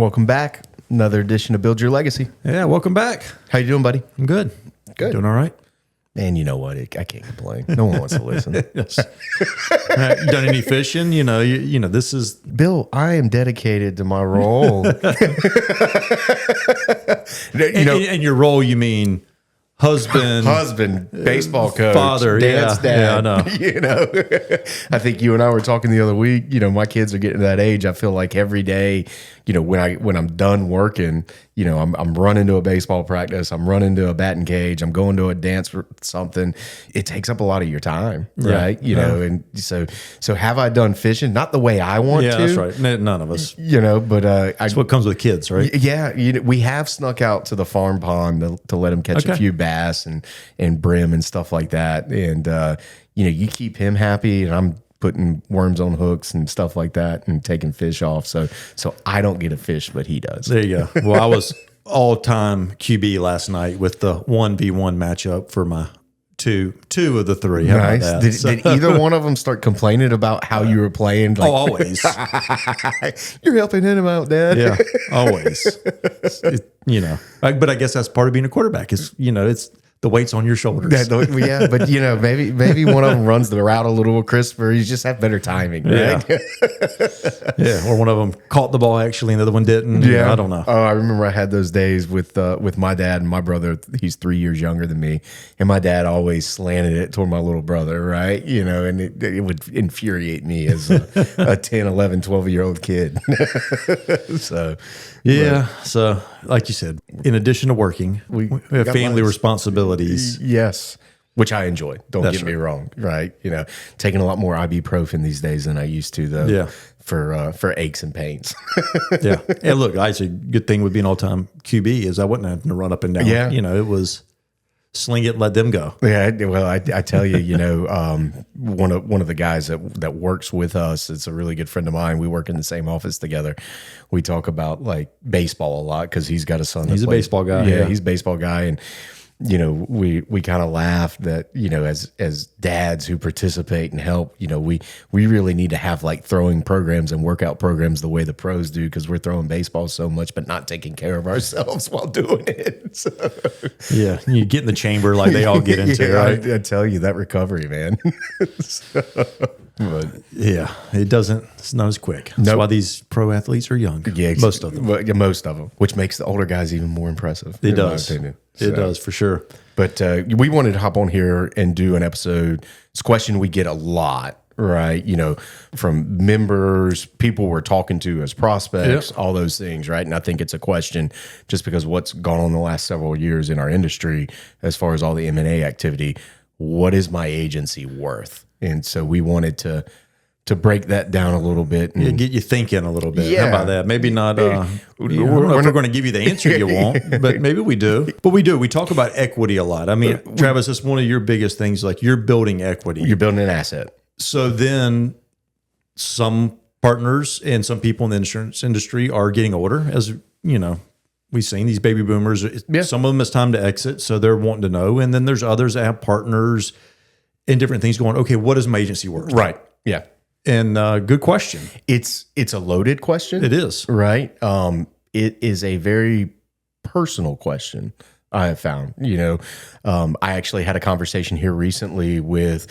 Welcome back. Another edition of Build Your Legacy. Yeah, welcome back. How you doing, buddy? I'm good. Good. Doing all right? Man, you know what? I can't complain. No one wants to listen. Yes. You done any fishing? You know, this is... Bill, I am dedicated to my role. And your role, you mean husband, baseball coach, father, dance dad. Yeah, I know. You know, I think you and I were talking the other week. You know, my kids are getting to that age. I feel like every day, you know, when I'm done working, you know, I'm running to a baseball practice, I'm running to a batting cage, I'm going to a dance for something. It takes up a lot of your time, right? You know, and so have I done fishing? Not the way I want to. Yeah, that's right. None of us. You know, but that's what comes with kids, right? Yeah, you know, we have snuck out to the farm pond to let him catch a few bass and brim and stuff like that. And you know, you keep him happy, and I'm putting worms on hooks and stuff like that and taking fish off. So I don't get a fish, but he does. There you go. Well, I was all-time QB last night with the 1v1 matchup for my two of the three. How nice. about that? Did either one of them start complaining about how you were playing? Like, always. You're helping him out, Dad. Yeah, always. You know, but I guess that's part of being a quarterback is, you know, it's the weight's on your shoulders. Yeah, but you know, maybe one of them runs the route a little crisper. You just have better timing, right? Yeah, or one of them caught the ball actually, and the other one didn't. Yeah, I don't know. Oh, I remember I had those days with my dad and my brother. He's 3 years younger than me, and my dad always slanted it toward my little brother, right? You know, and it would infuriate me as a 10, 11, 12-year-old kid. So. Yeah. So, like you said, in addition to working, we have family responsibilities. Yes. Which I enjoy. Don't get me wrong. Right. You know, taking a lot more ibuprofen these days than I used to, though. Yeah. For aches and pains. Yeah. And look, actually, good thing with being all-time QB is I wasn't having to run up and down. Yeah. You know, it was sling it, let them go. Yeah, well, I tell you, you know, one of the guys that works with us, it's a really good friend of mine. We work in the same office together. We talk about like baseball a lot because he's got a son. He's a baseball guy. Yeah, he's a baseball guy, and you know, we kind of laugh that, you know, as dads who participate and help, you know, we really need to have like throwing programs and workout programs the way the pros do, because we're throwing baseball so much, but not taking care of ourselves while doing it. So. Yeah, you get in the chamber like they all get into, yeah, right? I tell you, that recovery, man. But yeah, it's not as quick. That's why these pro athletes are young. Yeah, most of them. Most of them, which makes the older guys even more impressive. It does. It does, for sure. But we wanted to hop on here and do an episode. It's a question we get a lot, right? You know, from members, people we're talking to as prospects, all those things, right? And I think it's a question just because what's gone on the last several years in our industry as far as all the M&A activity. What is my agency worth? And so we wanted to break that down a little bit and get you thinking a little bit. Yeah. How about that? Maybe not. I don't know if we're going to give you the answer you want, but maybe we do. But we do. We talk about equity a lot. I mean, Travis, that's one of your biggest things. Like you're building equity. You're building an asset. So then some partners and some people in the insurance industry are getting older. As you know, we've seen these baby boomers. Some of them it's time to exit, so they're wanting to know. And then there's others that have partners and different things going. Okay, what is my agency worth? Right. Yeah. And good question. It's a loaded question. It is. Right. It is a very personal question, I have found. You know, I actually had a conversation here recently with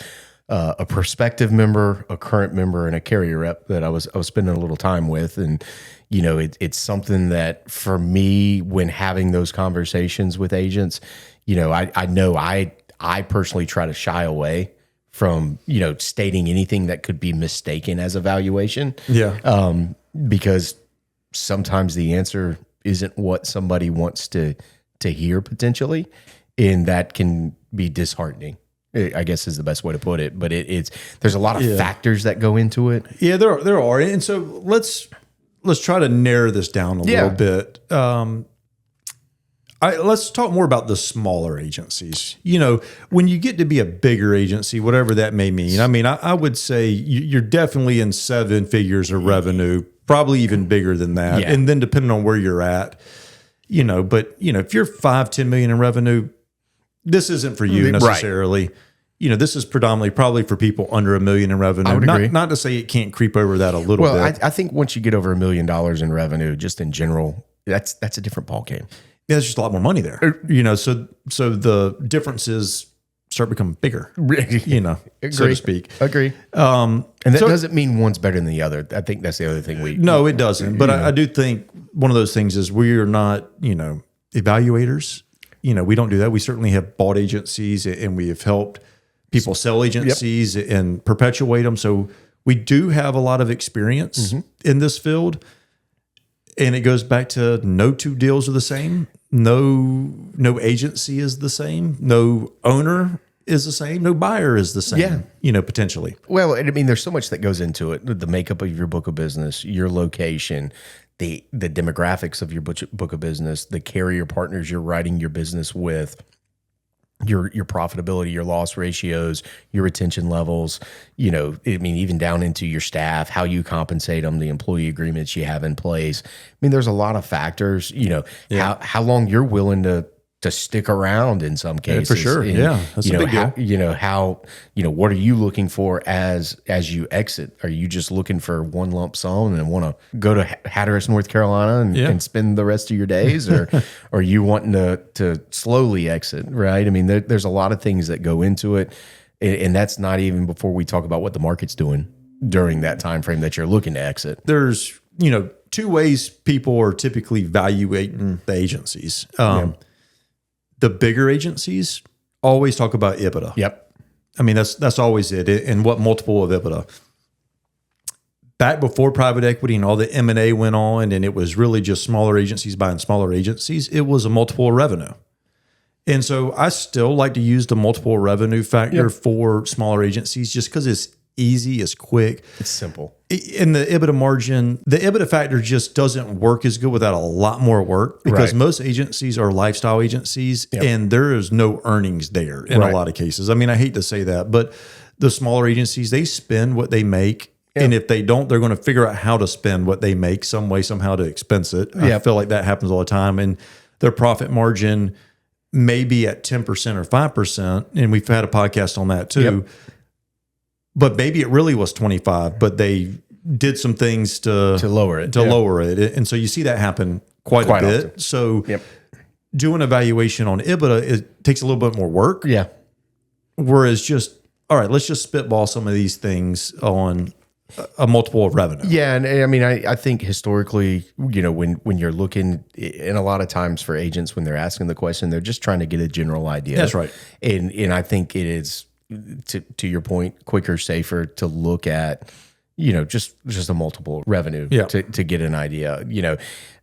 a prospective member, a current member, and a carrier rep that I was spending a little time with. And, you know, it's something that for me, when having those conversations with agents, you know, I know I personally try to shy away from, you know, stating anything that could be mistaken as a valuation. Yeah. Because sometimes the answer isn't what somebody wants to hear potentially, and that can be disheartening, I guess is the best way to put it. But there's a lot of factors that go into it. Yeah, there are. And so let's try to narrow this down a little bit. Let's talk more about the smaller agencies. You know, when you get to be a bigger agency, whatever that may mean, I mean, I would say you're definitely in 7 figures of revenue, probably even bigger than that. Yeah. And then depending on where you're at, you know, but, you know, if you're 5-10 million in revenue, this isn't for you necessarily. Right. this is predominantly probably for people under $1 million in revenue. I would agree. Not to say it can't creep over that a little Well, bit. I think once you get over $1 million in revenue, just in general, that's a different ballgame. Yeah, there's just a lot more money there. So the differences start becoming bigger, so to speak. Agree. And that doesn't mean one's better than the other. I think that's the other thing No, it doesn't. But I do think one of those things is we are not, evaluators. We don't do that. We certainly have bought agencies and we have helped people sell agencies and perpetuate them. So we do have a lot of experience in this field. And it goes back to no two deals are the same. No agency is the same. No owner is the same. No buyer is the same, potentially. Well, I mean, there's so much that goes into it. The makeup of your book of business, your location, the demographics of your book of business, the carrier partners you're writing your business with, your profitability, your loss ratios, your retention levels, even down into your staff, how you compensate them, the employee agreements you have in place. I mean, there's a lot of factors, how long you're willing to stick around in some cases. For sure. And, that's a big deal. What are you looking for as you exit? Are you just looking for one lump sum and want to go to Hatteras, North Carolina and spend the rest of your days? Or are you wanting to slowly exit, right? I mean, there's a lot of things that go into it. And that's not even before we talk about what the market's doing during that time frame that you're looking to exit. There's, two ways people are typically valuating the agencies. The bigger agencies always talk about EBITDA. Yep. I mean, that's always it. And what multiple of EBITDA? Back before private equity and all the M&A went on, and it was really just smaller agencies buying smaller agencies, it was a multiple of revenue. And so I still like to use the multiple revenue factor for smaller agencies just because it's easy, it's quick. It's simple. And the EBITDA margin, the EBITDA factor just doesn't work as good without a lot more work because most agencies are lifestyle agencies and there is no earnings there in a lot of cases. I mean, I hate to say that, but the smaller agencies, they spend what they make. And if they don't, they're going to figure out how to spend what they make some way, somehow to expense it. I feel like that happens all the time. And their profit margin may be at 10% or 5%. And we've had a podcast on that too. But maybe it really was 25, but they did some things to lower it. Lower it. And so you see that happen quite a bit. Often. So doing a valuation on EBITDA, it takes a little bit more work. Yeah. Whereas all right, let's just spitball some of these things on a multiple of revenue. Yeah. And I mean, I think historically, when you're looking, and a lot of times for agents, when they're asking the question, they're just trying to get a general idea. That's right. And I think it is, to your point, quicker, safer to look at, just a multiple revenue to get an idea.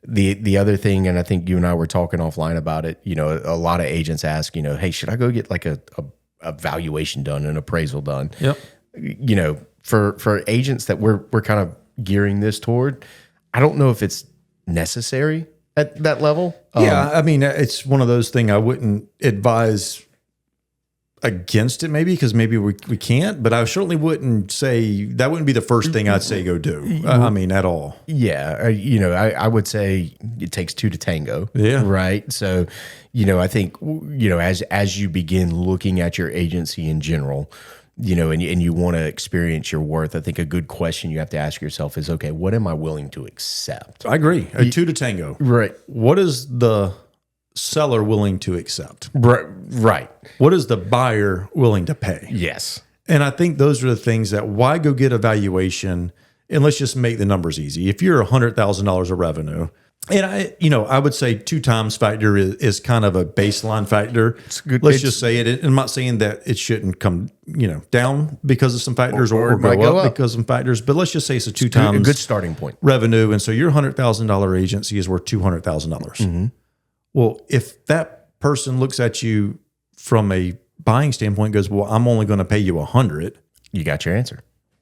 The other thing, and I think you and I were talking offline about it, a lot of agents ask, hey, should I go get like a valuation done, an appraisal done? Yep. For agents that we're kind of gearing this toward, I don't know if it's necessary at that level. I mean, it's one of those things I wouldn't advise against it maybe because maybe we can't, but I certainly wouldn't say that wouldn't be the first thing I'd say go do. I mean, at all. Yeah. I would say it takes two to tango. Yeah. Right. So, I think, as you begin looking at your agency in general, and you want to experience your worth, I think a good question you have to ask yourself is, okay, what am I willing to accept? I agree. A two to tango. Right. What is the seller willing to accept? Right. What is the buyer willing to pay? Yes. And I think those are the things that why go get a valuation and let's just make the numbers easy. If you're $100,000 of revenue, and I would say 2 times factor is kind of a baseline factor. It's good. Let's just say it. I'm not saying that it shouldn't come, down because of some factors or go up because of some factors, but let's just say it's a 2 times a good starting point revenue. And so your $100,000 agency is worth $200,000. Well, if that person looks at you from a buying standpoint and goes, well, I'm only going to pay you 100. You got your answer.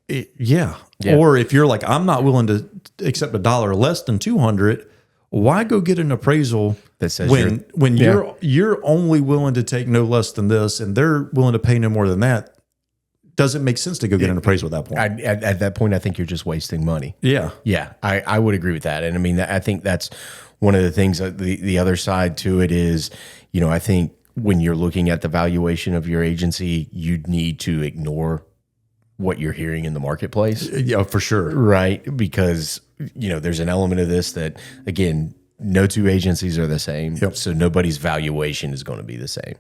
Yeah. Or if you're like, I'm not willing to accept a dollar less than 200, why go get an appraisal that says when you're only willing to take no less than this and they're willing to pay no more than that? Doesn't make sense to go get an appraisal at that point. At that point, I think you're just wasting money. Yeah. Yeah. I would agree with that. And I mean, I think that's one of the things, the other side to it is, I think when you're looking at the valuation of your agency, you'd need to ignore what you're hearing in the marketplace. Yeah, for sure. Right. Because, there's an element of this that, again, no two agencies are the same. Yep. So nobody's valuation is going to be the same.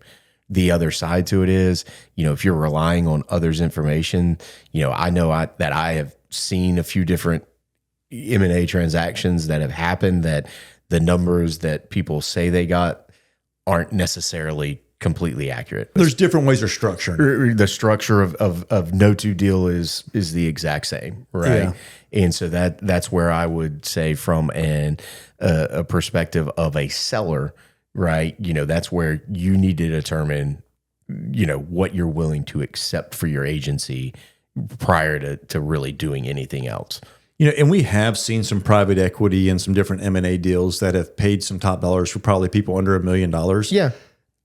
The other side to it is, if you're relying on others' information, I know that I have seen a few different M&A transactions that have happened that the numbers that people say they got aren't necessarily completely accurate. There's different ways of structuring. The structure of no two deal is the exact same, right? Yeah. And so that's where I would say from a perspective of a seller, right? That's where you need to determine, what you're willing to accept for your agency prior to really doing anything else. And we have seen some private equity and some different M&A deals that have paid some top dollars for probably people under $1 million. Yeah.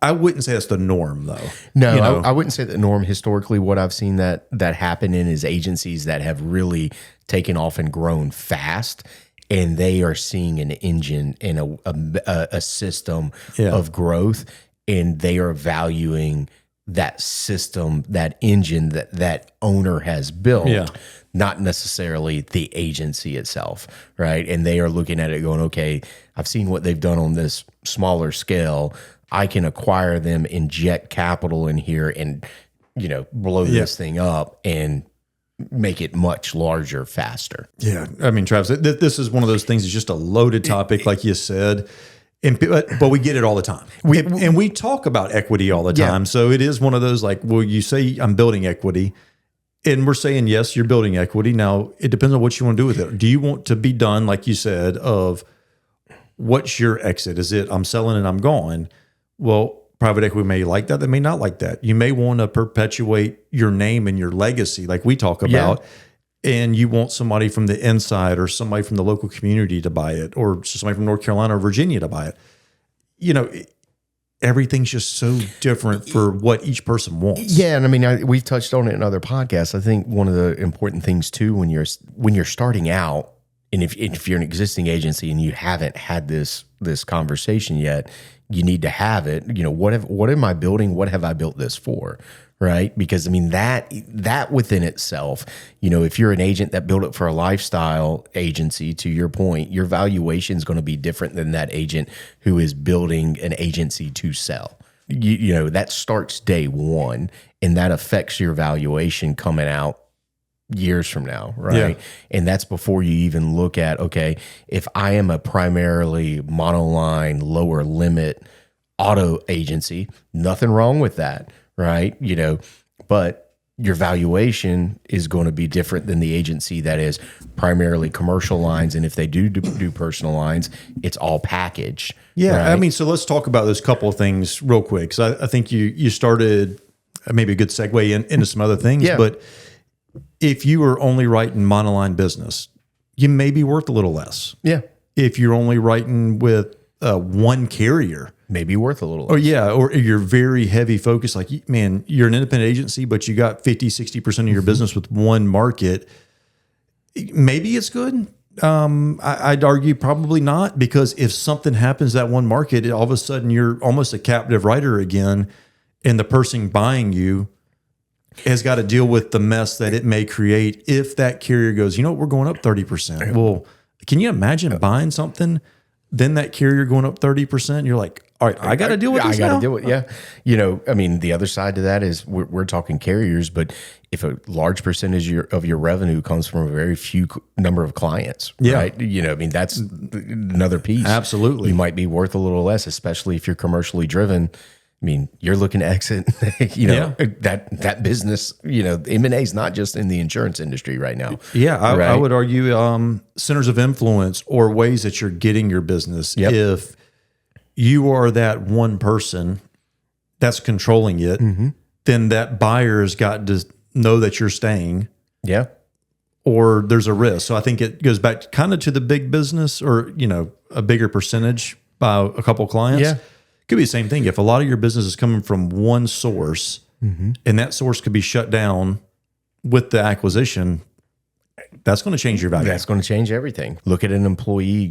I wouldn't say that's the norm, though. No, I wouldn't say the norm. Historically, what I've seen that happen in is agencies that have really taken off and grown fast, and they are seeing an engine and a system of growth, and they are valuing that system, that engine that owner has built, not necessarily the agency itself, right? And they are looking at it going, okay, I've seen what they've done on this smaller scale. I can acquire them, inject capital in here, and blow this thing up and make it much larger, faster. Yeah, I mean, Travis, this is one of those things. It's just a loaded topic, like you said, but we get it all the time. We talk about equity all the time. So it is one of those like, well, you say I'm building equity, and we're saying yes, you're building equity. Now it depends on what you want to do with it. Do you want to be done, like you said, of what's your exit? Is it I'm selling and I'm gone? Well, private equity may like that. They may not like that. You may want to perpetuate your name and your legacy, like we talk about, and you want somebody from the inside or somebody from the local community to buy it, or somebody from North Carolina or Virginia to buy it. Everything's just so different for what each person wants. Yeah, and I mean, we've touched on it in other podcasts. I think one of the important things too, when you're starting out, and if you're an existing agency and you haven't had this conversation yet, you need to have it. What am I building? What have I built this for? Right? Because I mean that within itself, if you're an agent that built it for a lifestyle agency, to your point, your valuation is going to be different than that agent who is building an agency to sell. That starts day one, and that affects your valuation coming out years from now, right? Yeah. And that's before you even look at, okay, if I am a primarily monoline, lower limit auto agency, nothing wrong with that, right? But your valuation is going to be different than the agency that is primarily commercial lines. And if they do personal lines, it's all packaged. Yeah. Right? I mean, so let's talk about those couple of things real quick. So I think you started maybe a good segue into some other things, but if you are only writing monoline business, you may be worth a little less. Yeah. If you're only writing with one carrier, maybe worth a little less. Or you're very heavy focused, like, man, you're an independent agency, but you got 50-60% of your business with one market. Maybe it's good. I'd argue probably not, because if something happens to that one market, all of a sudden you're almost a captive writer again, and the person buying you has got to deal with the mess that it may create if that carrier goes, we're going up 30%. Well, can you imagine buying something, then that carrier going up 30%? You're like, all right, I got to deal with this. I got to deal with I mean, the other side to that is we're talking carriers, but if a large percentage of your revenue comes from a very few number of clients, right? I mean, that's another piece. Absolutely. You might be worth a little less, especially if you're commercially driven. I mean, you're looking to exit, that business, M&A is not just in the insurance industry right now. Yeah, I would argue centers of influence or ways that you're getting your business. Yep. If you are that one person that's controlling it, then that buyer's got to know that you're staying. Yeah. Or there's a risk. So I think it goes back kind of to the big business, or, a bigger percentage by a couple of clients. Yeah. Could be the same thing. If a lot of your business is coming from one source, and that source could be shut down with the acquisition, that's going to change your value. That's going to change everything. Look at an employee,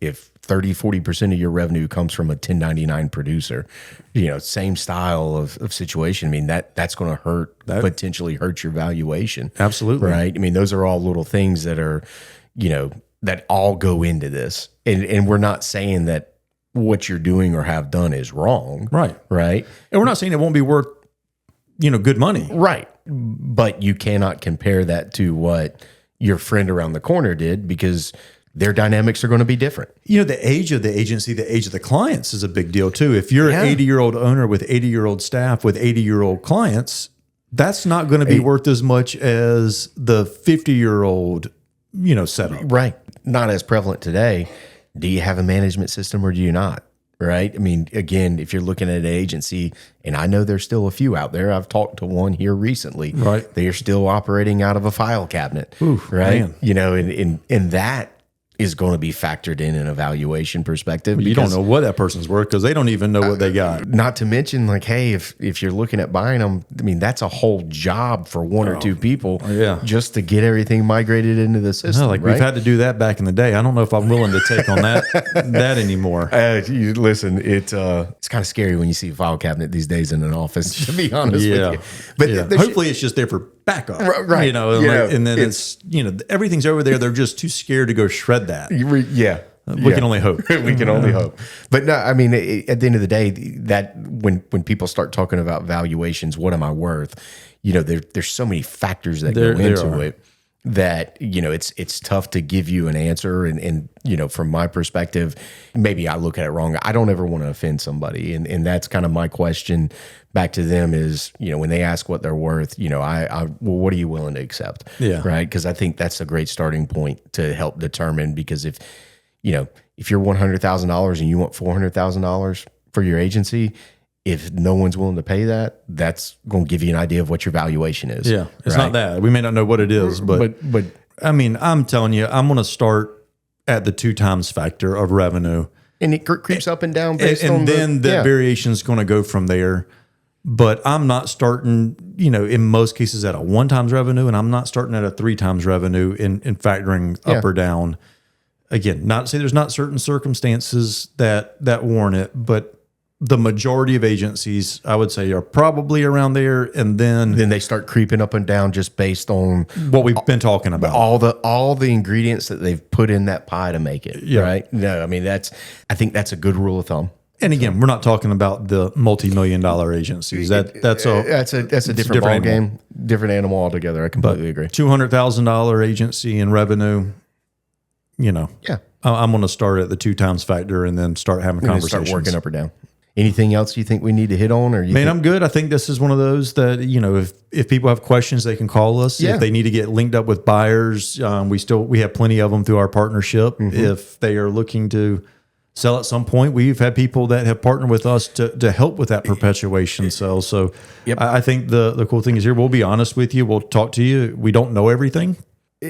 if 30-40% of your revenue comes from a 1099 producer, same style of situation. I mean, that's going to potentially hurt your valuation. Absolutely. Right. I mean, those are all little things that are, that all go into this. And we're not saying that what you're doing or have done is wrong. Right. Right. And we're not saying it won't be worth, good money. Right. But you cannot compare that to what your friend around the corner did, because their dynamics are going to be different. The age of the agency, the age of the clients is a big deal too. If you're an 80-year-old owner with 80-year-old staff with 80-year-old clients, that's not going to be worth as much as the 50-year-old, setup. Right. Not as prevalent today. Do you have a management system or do you not? Right. I mean, again, if you're looking at an agency, and I know there's still a few out there. I've talked to one here recently. Right. They are still operating out of a file cabinet. Oof, right. Man. And that is going to be factored in an evaluation perspective. You don't know what that person's worth because they don't even know what they got. Not to mention, like, hey, if you're looking at buying them, I mean, that's a whole job for one or two people just to get everything migrated into the system. No, we've had to do that back in the day. I don't know if I'm willing to take on that anymore. Listen, it's kind of scary when you see a file cabinet these days in an office, to be honest with you. But hopefully it's just there for backup. Right. And then it's everything's over there. They're just too scared to go shred that. We can only hope. We can only hope. But no, I mean, at the end of the day, that when people start talking about valuations, what am I worth? There's so many factors that go into it that, it's tough to give you an answer. And from my perspective, maybe I look at it wrong. I don't ever want to offend somebody. And that's kind of my question back to them is, when they ask what they're worth, well, what are you willing to accept? Yeah. Right. Because I think that's a great starting point to help determine, because if you're $100,000 and you want $400,000 for your agency, if no one's willing to pay that, that's going to give you an idea of what your valuation is. Yeah. It's not that. We may not know what it is, but I mean, I'm telling you, I'm going to start at the 2 times factor of revenue. And it creeps up and down based on then the variation is going to go from there. But I'm not starting, in most cases at a 1 times revenue, and I'm not starting at a 3 times revenue in factoring up or down. Again, not to say there's not certain circumstances that warrant it, but the majority of agencies, I would say, are probably around there, and then they start creeping up and down just based on what we've been talking about. All the ingredients that they've put in that pie to make it. Yeah. Right? No, I mean I think that's a good rule of thumb. And again, we're not talking about the multi-million-dollar agencies. That's a different ball game, different animal altogether. I completely agree. $200,000 agency in revenue, I'm going to start at the 2 times factor and then start having conversations. Start working up or down. Anything else you think we need to hit on, or I'm good. I think this is one of those that if people have questions, they can call us. Yeah. If they need to get linked up with buyers, we have plenty of them through our partnership. Mm-hmm. If they are looking to sell at some point, we've had people that have partnered with us to help with that perpetuation sale. So I think the cool thing is here, we'll be honest with you. We'll talk to you. We don't know everything.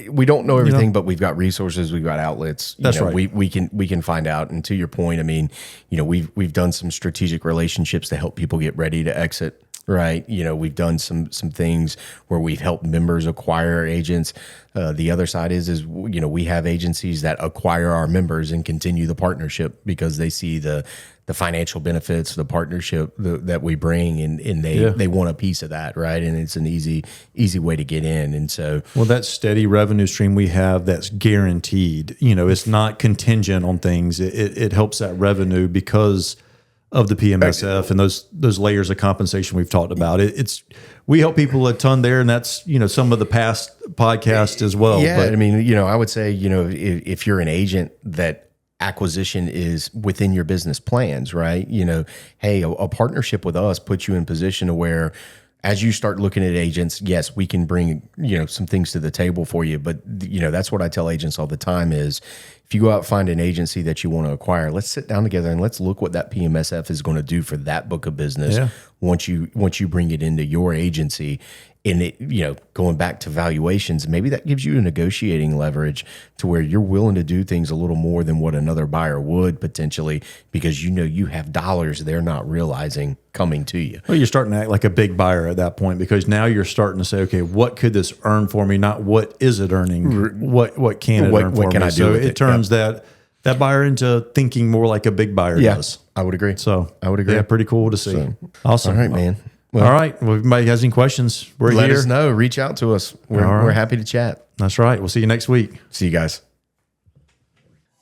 We don't know everything, but we've got resources, we've got outlets. That's right. We can find out. And to your point, I mean, we've done some strategic relationships to help people get ready to exit. Right. We've done some things where we've helped members acquire agents. The other side is we have agencies that acquire our members and continue the partnership because they see the financial benefits, the partnership that we bring, and they want a piece of that, right? And it's an easy way to get in. And so, that steady revenue stream we have that's guaranteed. It's not contingent on things. It helps that revenue because of the PMSF and those layers of compensation we've talked about. We help people a ton there, and that's some of the past podcasts as well. Yeah, but I mean, I would say if you're an agent that acquisition is within your business plans, right? Hey, a partnership with us puts you in position to where, as you start looking at agents, yes, we can bring some things to the table for you. But that's what I tell agents all the time is, if you go out and find an agency that you want to acquire, let's sit down together and let's look what that PMSF is going to do for that book of business once you bring it into your agency. And it, going back to valuations, maybe that gives you a negotiating leverage to where you're willing to do things a little more than what another buyer would potentially, because you have dollars they're not realizing coming to you. Well, you're starting to act like a big buyer at that point, because now you're starting to say, okay, what could this earn for me? Not what is it earning? What can it earn for me? What can I do with it? It turns that buyer into thinking more like a big buyer does. I would agree. So I would agree. Yeah, pretty cool to see. Awesome. All right, man. Well, all right. Well, if anybody has any questions, we're let here. us know. Reach out to us. We're happy to chat. That's right. We'll see you next week. See you guys.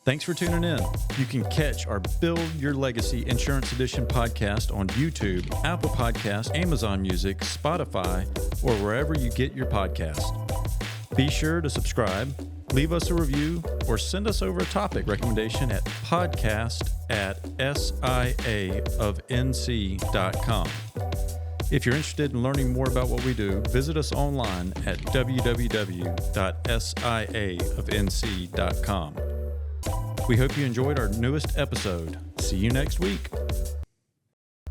Thanks for tuning in. You can catch our Build Your Legacy Insurance Edition podcast on YouTube, Apple Podcasts, Amazon Music, Spotify, or wherever you get your podcast. Be sure to subscribe, leave us a review, or send us over a topic recommendation at podcast@siaofnc.com. If you're interested in learning more about what we do, visit us online at www.siaofnc.com. We hope you enjoyed our newest episode. See you next week.